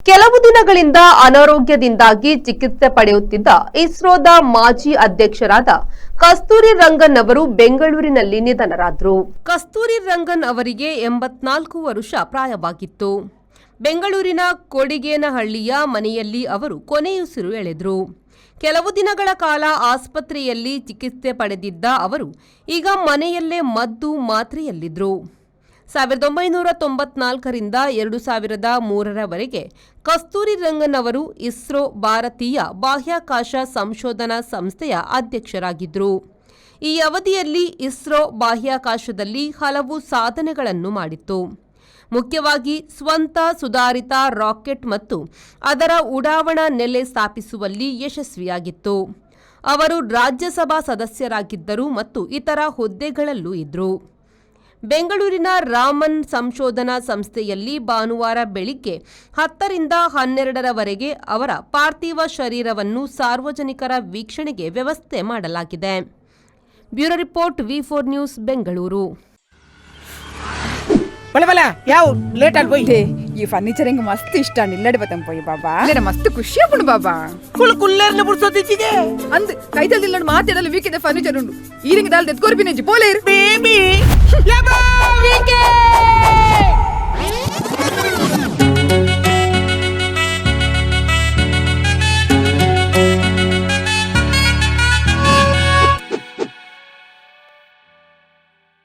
ಕೆಲವು ದಿನಗಳಿಂದ ಅನಾರೋಗ್ಯದಿಂದಾಗಿ ಚಿಕಿತ್ಸೆ ಪಡೆಯುತ್ತಿದ್ದ ಇಸ್ರೋದ ಮಾಜಿ ಅಧ್ಯಕ್ಷರಾದ ಕಸ್ತೂರಿ ರಂಗನ್ ಅವರು ಬೆಂಗಳೂರಿನಲ್ಲಿ ನಿಧನರಾದರು. ಕಸ್ತೂರಿ ರಂಗನ್ ಅವರಿಗೆ 84 ವರ್ಷ ಪ್ರಾಯವಾಗಿತ್ತು. ಬೆಂಗಳೂರಿನ ಕೊಡಿಗೇನಹಳ್ಳಿಯ ಮನೆಯಲ್ಲಿ ಅವರು ಕೊನೆಯುಸಿರು ಎಳೆದರು. ಕೆಲವು ದಿನಗಳ ಕಾಲ ಆಸ್ಪತ್ರೆಯಲ್ಲಿ ಚಿಕಿತ್ಸೆ ಪಡೆದಿದ್ದ ಅವರು ಈಗ ಮನೆಯಲ್ಲೇ ಮದ್ದು ಮಾತ್ರೆಯಲ್ಲಿದ್ದರು. 1994ರಿಂದ 2003ರವರೆಗೆ ಕಸ್ತೂರಿ ರಂಗನ್ ಅವರು ಇಸ್ರೋ ಭಾರತೀಯ ಬಾಹ್ಯಾಕಾಶ ಸಂಶೋಧನಾ ಸಂಸ್ಥೆಯ ಅಧ್ಯಕ್ಷರಾಗಿದ್ದರು. ಈ ಅವಧಿಯಲ್ಲಿ ಇಸ್ರೋ ಬಾಹ್ಯಾಕಾಶದಲ್ಲಿ ಹಲವು ಸಾಧನೆಗಳನ್ನು ಮಾಡಿತ್ತು. ಮುಖ್ಯವಾಗಿ ಸ್ವಂತ ಸುಧಾರಿತ ರಾಕೆಟ್ ಮತ್ತು ಅದರ ಉಡಾವಣಾ ನೆಲೆ ಸ್ಥಾಪಿಸುವಲ್ಲಿ ಯಶಸ್ವಿಯಾಗಿತ್ತು. ಅವರು ರಾಜ್ಯಸಭಾ ಸದಸ್ಯರಾಗಿದ್ದರು ಮತ್ತು ಇತರ ಹುದ್ದೆಗಳಲ್ಲೂ ಇದ್ದರು. ಬೆಂಗಳೂರಿನ ರಾಮನ್ ಸಂಶೋಧನಾ ಸಂಸ್ಥೆಯಲ್ಲಿ ಭಾನುವಾರ ಬೆಳಿಗ್ಗೆ 10ರಿಂದ 12ರವರೆಗೆ ಅವರ ಪಾರ್ಥಿವ ಶರೀರವನ್ನು ಸಾರ್ವಜನಿಕರ ವೀಕ್ಷಣೆಗೆ ವ್ಯವಸ್ಥೆ ಮಾಡಲಾಗಿದೆ. Bureau report V4 news Bengaluru. ಯಾವ ಲೇಟ್ ಆಗಿ పోయి ఈ ఫర్నిచర్ ఇంక మస్తు ఇష్టాన్ని ఇల్లడి బతం పోయి బాబా లేన మస్తు ఖుషి అప్పుడు బాబా ಕುಲ್ಲರ್ನ ಬುಡ್ಸೋದಿಚ್ಚಿಗೆ ಅಂದ್ ಕೈತಲ್ ಇಲ್ಲಡ್ ಮಾತಾಡಲು ವೀಕಿದೆ ಫರ್ನಿಚರ್ ಉಂಡು ಈರಿಂಗ ದಾಲ್ ತೆತ್ಕೋರ್ಪಿನೆಜ್ಜಿ ಪೋಲೇರು ಬೇಬಿ ಯಬಾ ವೀಕೆ